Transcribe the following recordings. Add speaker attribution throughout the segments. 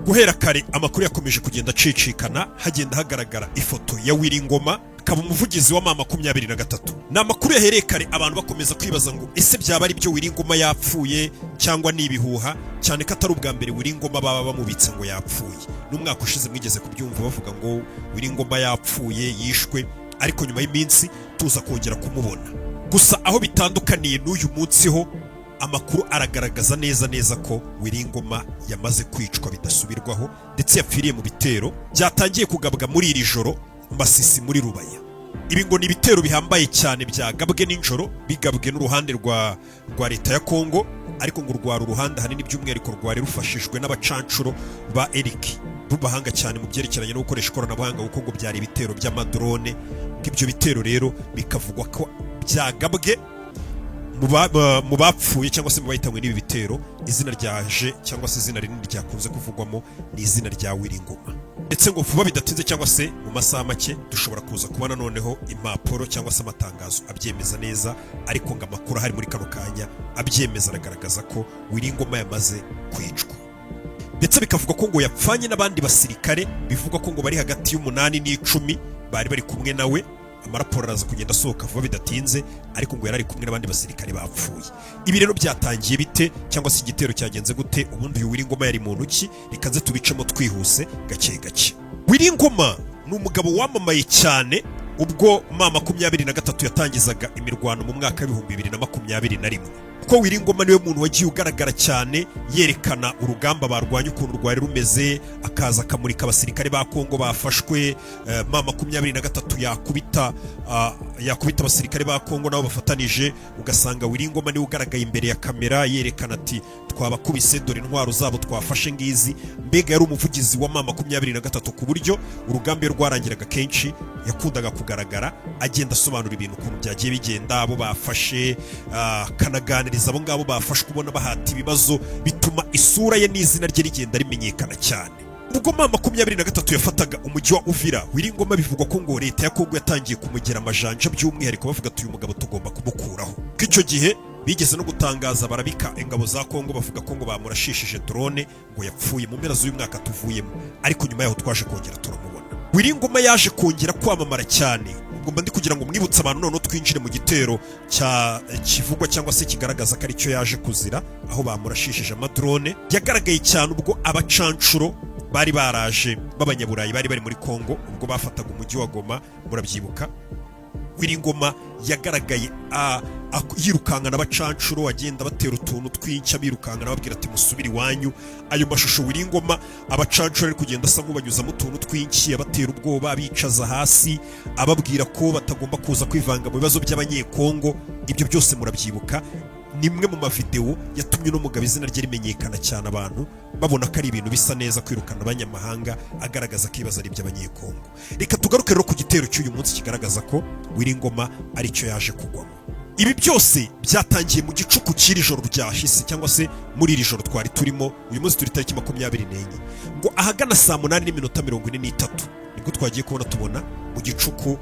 Speaker 1: Guhera kare amakuru yakomeje kugenda acicikana hagenda hagaragara ifoto ya Wiringoma kaba umuvugizi wa mama 23. Na makuru yahereye kare abantu bakomeza kwibaza ngo ese byaba ari byo Wiringoma yapfuye cyangwa nibihuha, cyane ko atari ubwa mbere Wiringoma baba bamubitse ngo yapfuye. N'umwaka ushize mwigeze kubyumva bavuga ngo Wiringoma yapfuye yishwe, ariko nyuma y'iminsi tuza kongera kumubona. Gusa aho bitandukaniye n'uyu munsi ho amakuru aragaragaza neza ko Wiringoma yamaze kwicwa bidasubirwaho, ndetse yapfiriye mu bitero byatangiye kugabwa muri iri joro Masisi muri Rubaya. Ibi ngo ni ibitero bihambaye cyane byagabwe n'injoro, bigabwe n'uruhande rwa leta ya Kongo, ariko ngo rwari uruhande hanini by'umwihariko rwari rufashijwe n'abacancuro ba Eric rubahanga cyane mu byerekeranye no gukoresha ikoranabuhanga, kuko ngo byari ibitero by'amadrone. Ibyo bitero rero bikavugwa ko byagabwe mu bapfuye cyangwa se mu bahitanywe n'ibi bitero. Izina ryaje cyangwa se izina rinini ryakunze kuvugwamo ni izina rya Wiringoma. Ndetse ngo vuba bidatinze cyangwa se mu masaha make dushobora kuza kubona noneho impapuro cyangwa se amatangazo abyemeza neza, ariko ngo amakuru ahari muri kano kanya abyemeza aragaragaza ko Wiringoma yamaze kwicwa. Ndetse bikavuga ko ngo yapfanye n'abandi basirikare, bivuga ko ngo bari hagati y'8 n'10 bari kumwe nawe. Amaraporo araza kugenda asohoka vuba bidatinze, ariko ngo yarari kumwe n'abandi basirikare bapfuye. Ibi rero byatangiye bite cyangwa se igitero cyagenze gute? Ubundi uyu Wiringoma yari muntu ki? Rikaze tubicemo twihuse gake gake. Wiringoma ni umugabo wamamaye cyane ubwo mama 23 yatangizaga imirwano mu mwaka wa 2021. Ko Wiringoma niwe muntu wagiye ugaragara cyane yerekana urugamba barwanya ukuntu rwari rumeze, akaza akamurika abasirikare ba Kongo bafashwe. Mama 23 yakubita abasirikare ba Kongo nabo bafatanije, ugasanga Wiringoma niwe ugaragaye imbere ya kamera yerekana ati twabakubise dore intwaro zabo twafashe ngizi. Mbega yari umuvugizi wa mama 23 ku buryo urugamba rwarangiraga kenshi yakundaga kugaragara agenda asobanura ibintu ukuntu byagiye bigenda, abo bafashe kanaganiriza abo ngabo bafashwe, ubona bahata ibibazo, bituma isura ye n'izina rye rigenda rimenyekana cyane. Ubwo mama 23 yafataga umujyi wa Uvira, Wiringoma bivugwa ko ngo leta ya Kongo yatangiye kumugera amajanja by'umwihariko bavuga ati uyu mugabo tugomba kumukuraho. K'icyo gihe bigeze no gutangaza barabika ingabo za Kongo bavuga ko ngo bamurashishije drone ngo yapfuye mu mpera z'uyu mwaka tuvuyemo, ariko nyuma yaho twaje kongera turamubona. Wiringoma yaje kongera kwamamara cyane. Ubwo ndi kugira ngo mwibutse abantu none twinjire mu gitero kivugwa cyangwa se kigaragaza ko ari cyo yaje kuzira, aho bamurashishije amadrone. Yagaragaye cyane ubwo abacancuro bari baraje b'abanyaburayi bari muri Kongo, ubwo bafataga umujyi wa Goma, murabyibuka. Wiringoma yagaragaye yirukankana abacancuro, agenda batera utuntu twinshi birukankana babwira ati musubiri wanyu. Ayo mashusho Wiringoma abacancuro ari kugenda asa nk'ubanyuzamo utuntu twinshi, abatera ubwoba, bicaza hasi, ababwira ko batagomba kuza kwivanga mu bibazo by'abanyekongo. Ibyo byose murabyibuka. Nimwe mu mavideo yatumye no mugabo izina rye rimenyekana cyane, abantu babona ko ari ibintu bisa neza kwirukana abanyamahanga, agaragaza ko ibibazo ari iby'abanyekongo. Reka tugaruke rero ku gitero cy'uyu munsi kigaragaza ko Wiringoma ari cyo yaje kugwamo. Ibi byose byatangiye mu gicuku cy'iri joro ryahise cyangwa se muri iri joro twari turimo. Uyu munsi turi tariki 24 ngo ahagana saa 8:43 nibwo twagiye tubona mu gicuku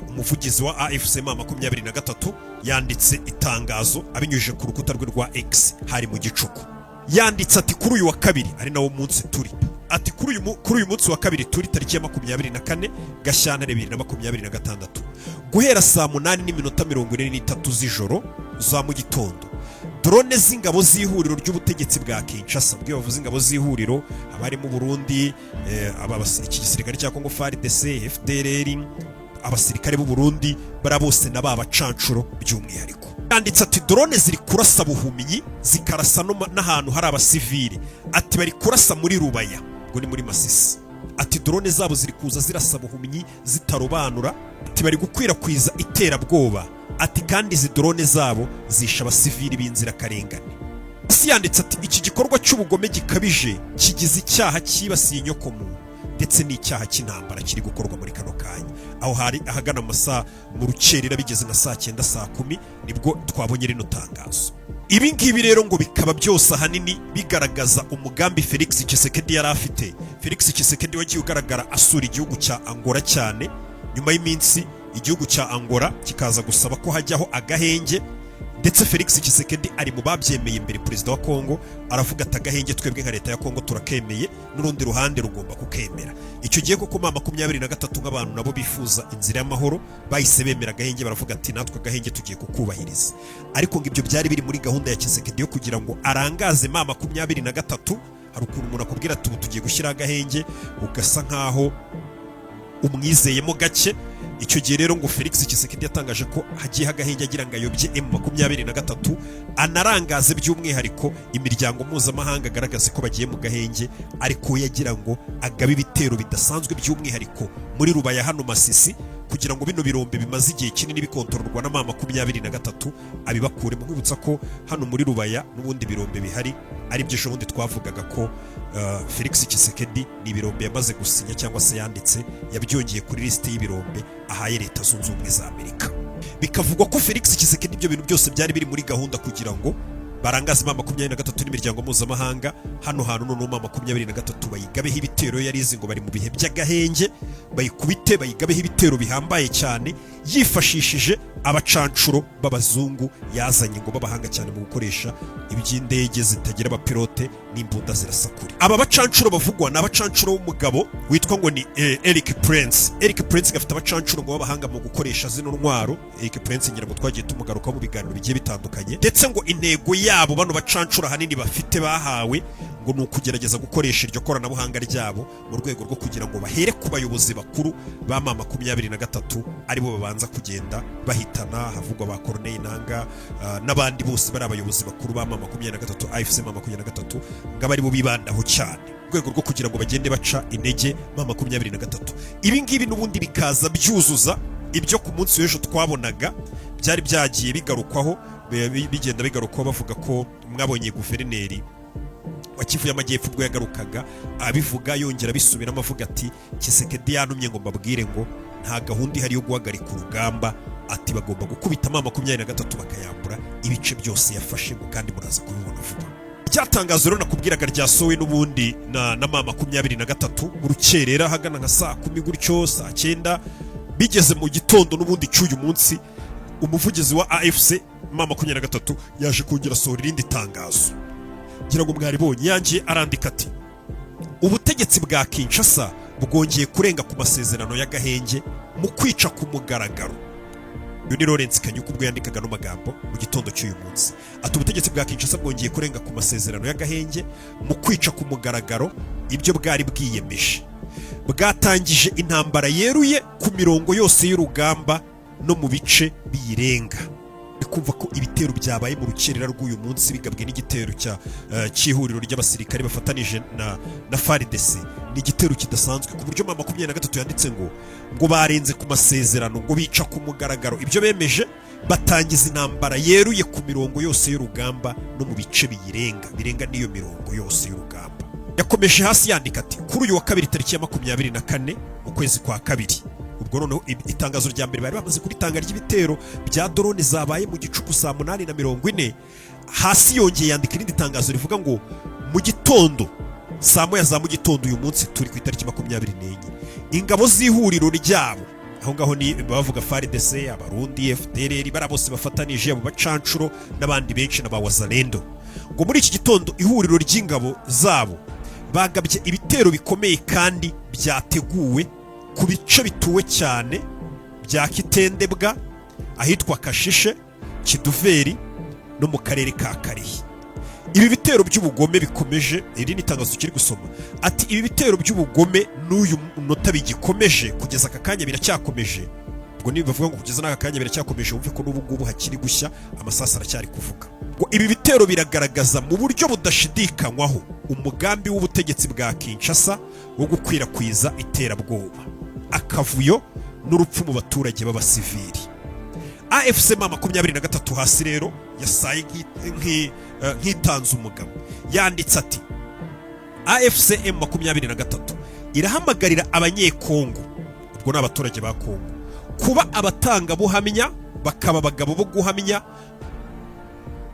Speaker 1: umuvugizi wa AFC mama 23 yanditse itangazo abinyujije ku rukuta rwe rwa X. Hari mu gicuku yanditse ati kuri uyu wa kabiri ari nawo munsi turi, ati kuri uyu munsi wa kabiri turi tariki ya 24 Gashyantare 2026 guhera saa 8:43 z'ijoro za mu gitondo, drone z'ingabo z'ihuriro ry'ubutegetsi bwa Kinshasa. Bwe bavuze ingabo z'ihuriro abari mu Burundi, iki gisirikare cya Kongo FARDC, FDLR, abasirikare b'u Burundi bara bose na babacancuro by'umwihariko. Yanditse ati drone ziri kurasa buhuminyi zikarasa n'ahantu hari abasivili, ati bari kurasa muri Rubaya ngo ni muri Masisi. Ati drone zabo ziri kuza zirasa buhuminyi zitarobanura, ati bari gukwirakwiza iterabwoba, ati kandi izi drone zabo zisha abasivili b'inzira karengane. Si yanditse ati iki gikorwa cy'ubugome gikabije kigize icyaha cyibasiye inyokomuntu ndetse n'icyaha cy'intambara kiri gukorwa muri kano kanya. Aho hari ahagana mu rukerera bigeze nka saa 9 saa 10 nibwo twabonye rino tangazo. Ibi ngibi rero ngo bikaba byose ahanini bigaragaza umugambi Felix Tshisekedi yari afite. Felix Tshisekedi wagiye ugaragara asura igihugu cya Angola cyane nyuma y'iminsi igihugu cya Angola kikaza gusaba ko hajyaho agahenge, ndetse Felix Tshisekedi ari mu babyemeye imbere perezida wa Kongo, aravuga ati agahenge twebwe nka leta ya Kongo turakemeye, n'urundi ruhande rugomba kukemera. Icyo gihe koko mama 23 nk'abantu nabo bifuza inzira y'amahoro bahise bemera agahenge, baravuga ati natwe agahenge tugiye kukubahiriza. Ariko ngo ibyo byari biri muri gahunda ya Tshisekedi yo kugira ngo arangaze mama 23. Hari ukuntu umuntu akubwira ati ubu tugiye gushyira agahenge ugasa nkaho umwizeyemo gake. Icyo gihe rero ngo Felix Tshisekedi yatangaje ko hagiye agahenge agira ngo ayobye M23, anarangaze by'umwihariko imiryango mpuzamahanga agaragaza ko bagiye mu gahenge, ariko yagira ngo agabe ibitero bidasanzwe by'umwihariko muri Rubaya hano Masisi, kugira ngo bino birombe bimaze igihe kinini bikontororwa na mama 23 abibakure. Mu kwibutsa ko hano muri Rubaya n'ubundi birombe bihari ari byo ejo bundi twavugaga ko Felix Tshisekedi ni ibirombe yamaze gusinya cyangwa se yanditse, yabyongeye kuri liste y'ibirombe ahaye leta zunze ubumwe za Amerika. Bikavugwa ko Felix Tshisekedi ibyo bintu byose byari biri muri gahunda kugira ngo barangaze mama 23 n'imiryango mpuzamahanga hano hantu. None mama 23 bayigabeho ibitero, yarizi ngo bari mu bihe by'agahenge, bayikubite bayigabeho ibitero bihambaye cyane, yifashishije abacancuro b'abazungu yazanye ngo babahanga cyane mu gukoresha iby'indege zitagira abapilote n'imbunda zirasakura. Aba bacancuro bavugwa ni abacancuro w'umugabo witwa ngo ni Eric Prince. Eric Prince gafite abacancuro ngo babahanga mu gukoresha zino ntwaro. Eric Prince ngira ngo twagiye tumugarukaho mu biganiro bigiye bitandukanye, ndetse ngo intego yabo bano bacancuro hanini bafite bahawe ngo ni ukugerageza gukoresha iryo koranabuhanga ryabo mu rwego rwo kugira ngo bahere ku bayobozi bakuru ba mama 23 aribo babanza kugenda bahitana. Havugwa ba Corneille Nangaa n'abandi bose bari abayobozi bakuru ba mama 23, AFC mama 23, ngo bari bo bibandaho cyane rwego rwo kugira ngo bagende baca intege mama 23. Ibi ngibi n'ubundi bikaza byuzuza ibyo ku munsi w'ejo twabonaga byari byagiye bigarukwaho, bigenda bigarukwaho bavuga ko mwabonye guverineri wa Kivu y'Amajyepfo ubwo yagarukaga abivuga yongera bisubiramo avuga ati Tshisekedi yanumye ngo mbabwire ngo nta gahunda ihari yo guhagarika urugamba, ati bagomba gukubita mama 23 bakayambura ibice byose yafashe ngo kandi muraza kubibona vuba. Icyatangazo rero nakubwiraga ryasowe n'ubundi na mama 23 mu rukerera hagana nka saa 10 gutyo saa 9, bigeze mu gitondo n'ubundi cy'uyu munsi umuvugizi wa AFC mama 23 yaje kongera sohora irindi tangazo. Gira ngo mwari bonye yangiye arandika ati ubutegetsi bwa Kinshasa bwongeye kurenga ku masezerano y'agahenge mu kwica ku mugaragaro. Yuni Lawrence Kanyuka ubwo yandikaga no magambo mu gitondo cy'uyu munsi ati ubutegetsi bwa Kinshasa bwongeye kurenga ku masezerano y'agahenge mu kwica ku mugaragaro ibyo bwari bwiyemeje. Bwatangije intambara yeruye ku mirongo yose y'urugamba no mu bice biyirenga. Kumva ko ibitero byabaye mu rukerera rw'uyu munsi bigabwe n'igitero cy'ihuriro ry'abasirikare bafatanije na FARDC, ni igitero kidasanzwe ku buryo mama 23 yanditse ngo barenze ku masezerano, ngo bica ku mugaragaro ibyo bemeje, batangiza intambara yeruye ku mirongo yose y'urugamba no mu bice birenga n'iyo mirongo yose y'urugamba. Yakomeje hasi yandika ati kuri uyu wa kabiri tariki ya 24 mu kwezi kwa kabiri, ubwo noneho itangazo rya mbere bari bamaze kuritanga ry'ibitero bya drone zabaye mu gicuku saa 8:40, hasi yongeye yandika irindi tangazo rivuga ngo mu gitondo saa 1 za mu gitondo uyu munsi turi ku itariki 24 ingabo z'ihuriro ryabo aho ngaho ni bavuga FARDC, abarundi, FDLR, bara bose bafatanije abo bacancuro n'abandi benshi na ba Wazalendo, ngo muri iki gitondo ihuriro ry'ingabo zabo bagabye ibitero bikomeye kandi byateguwe ku bice bituwe cyane bya Kitendebwa, ahitwa Kashishe, Kiduveri no mu karere ka Karehe. Ibi bitero by'ubugome bikomeje, iri ni tangazo kiri gusoma ati ibi bitero by'ubugome n'uyu munota bigikomeje kugeza aka kanya biracyakomeje. Ubwo niba bavuga ngo kugeza n'aka kanya biracyakomeje, wumve ko n'ubu ngubu hakiri gushya amasasa aracyari kuvuga. Ngo ibi bitero biragaragaza mu buryo budashidikanywaho umugambi w'ubutegetsi bwa Kinshasa wo gukwirakwiza iterabwoba, akavuyo n'urupfu mu baturage b'abasivili. AFC mama 23 hasi rero yasaye nk'itanze umugabo, yanditse ati AFC M23 irahamagarira abanyekongo, ubwo n'abaturage ba Kongo, kuba abatanga buhamya bakaba abagabo bo guhamya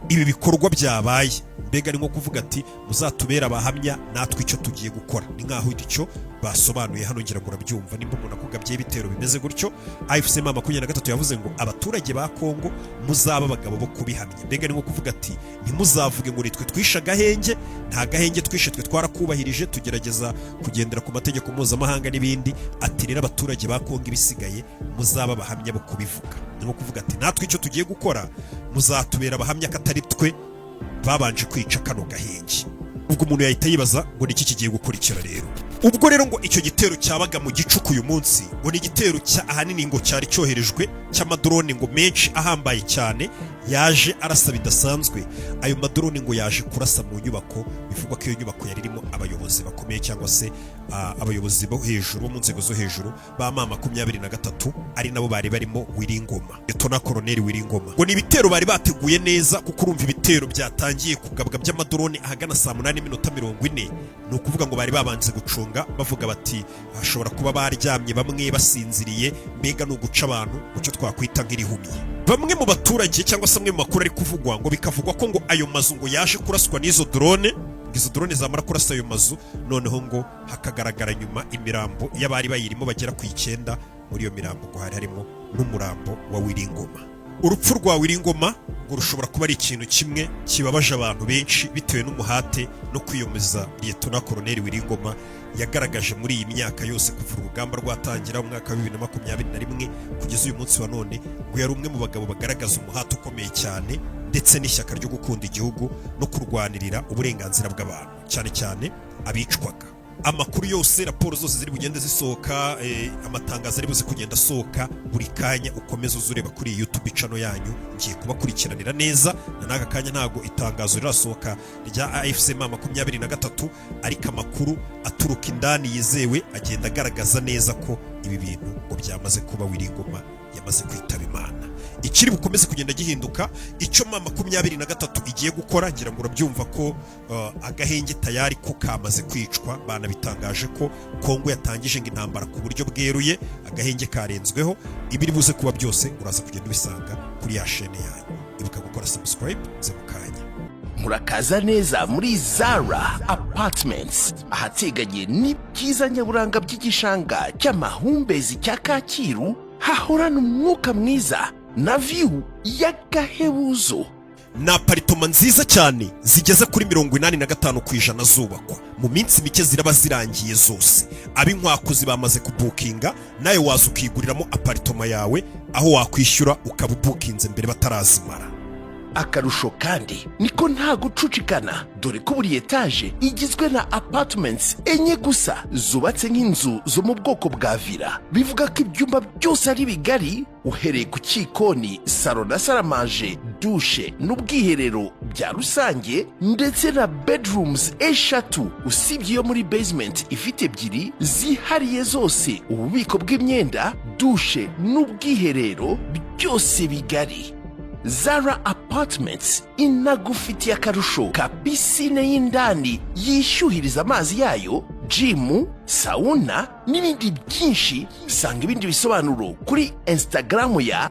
Speaker 1: ibi bikorwa byabaye. Mbega ni nko kuvuga ati muzatubera abahamya natwe icyo tugiye gukora. Ni nkaho icyo basobanuye hano, ngira ngo urabyumva. Nimba umuntu akugabye ibitero bimeze gutyo, AFC M23 yavuze ngo abaturage ba Kongo muzaba abagabo bo kubihamya. Mbega ni nko kuvuga ati ntimuzavuge ngo nitwe twisha gahenge, nta gahenge twishe, twe twarakubahirije, tugerageza kugendera ku mategeko mpuzamahanga n'ibindi. Ati rero abaturage ba Kongo ibisigaye muzaba abahamya bo kubivuga. Ni nko kuvuga ati natwe icyo tugiye gukora muzatubera abahamya katari twe babanje kwica kano gahenge. Ubwo umuntu yahita yibaza ngo niki kigiye gukurikira rero. Ubwo rero ngo icyo gitero cyabaga mu gicuku uyu munsi, ngo ni igitero ahanini ngo cyari cyoherejwe cy'amadrone ngo menshi ahambaye cyane, yaje arasa bidasanzwe. Ayo madrone ngo yaje kurasa mu nyubako, bivugwa ko iyo nyubako yari irimo abayobozi bakomeye cyangwa se abayobozi bo hejuru, mu nzego zo hejuru ba M23, ari nabo bari barimo Wiringoma, Letona Colonel Wiringoma. Ngo ni ibitero bari bateguye neza, kuko urumva ibitero byatangiye kugabwa by'amadrone ahagana saa 8:40. Ni ukuvuga ngo bari babanze gucunga bavuga bati hashobora kuba baryamye bamwe basinziriye, mbega no guca abantu mucyo twakwita nk'irihumye. Bamwe mu baturage cyangwa se amwe mu makuru ari kuvugwa ngo bikavugwa ko ngo ayo mazu ngo yaje kuraswa n'izo drone, izo drone zamara kurasa ayo mazu, noneho ngo hakagaragara nyuma imirambo y'abari bayirimo bagera ku 9. Muri iyo mirambo ngo hari harimo n'umurambo wa Wiringoma. Urupfu rwa Wiringoma ngo rushobora kuba ari ikintu kimwe kibabaje abantu benshi, bitewe n'umuhate no kwiyomeza Letona Colonel Wiringoma yagaragaje muri iyi myaka yose kuva urugamba rwatangira mu mwaka wa 2021 kugeza uyu munsi wa none. Ngo yari umwe mu bagabo bagaragaza umuhate ukomeye cyane, ndetse n'ishyaka ryo gukunda igihugu no kurwanirira uburenganzira bw'abantu, cyane cyane abicwaga. Amakuru yose, raporo zose ziri bugende zisohoka, amatangazo ari buze kugenda asohoka buri kanya, ukomeza uzureba kuri YouTube channel yanyu, ngiye kubakurikiranira neza. Na naka kanya ntago itangazo rirasohoka rya AFC M23, ariko amakuru aturuka indani yizewe agenda agaragaza neza ko ibi bintu ngo byamaze kuba Wiringoma yamaze kwitaba Imana. Ikiri bukomeze kugenda gihinduka, icyo M23 igiye gukora, ngira ngo urabyumva ko agahenge tayari ko kamaze kwicwa. Banabitangaje ko Kongo yatangije ngo intambara ku buryo bweruye, agahenge karenzweho. Ibiri buze kuba byose uraza kugenda ubisanga kuri ya chaîne yanyu. Ibuka gukora subscribe ze mukanya.
Speaker 2: Murakaza neza muri Zara Apartments, ahateganye n'ibyiza nyaburanga by'igishanga cy'amahumbezi cya Kacyiru, hahorana umwuka mwiza na view y'agahebuzo.
Speaker 1: Na aparitoma nziza cyane zigeze kuri 85% zubakwa. Mu minsi mike ziraba zirangiye zose. Abinkwakuzi bamaze kubukinga, nawe waza ukiguriramo aparitoma yawe, aho wakwishyura ukabubukinze mbere batarazimara.
Speaker 2: Akarusho kandi niko nta gucucikana, dore ko buri etage igizwe na apartments enye gusa zubatse nk'inzu zo mu bwoko bwa villa. Bivuga ko ibyumba byose ari bigari, uhereye ku cyikoni, salo na saramanje, douche n'ubwiherero bya rusange, ndetse na bedrooms 3, usibye yo muri basement ifite 2 zihariye zose, ububiko bw'imyenda, douche n'ubwiherero byose bigari. Zara Apartments inagufitiye akarusho ka pisine y'indani yishyuhiriza amazi yayo, gym, sauna n'ibindi byinshi. Sanga ibindi bisobanuro kuri Instagram ya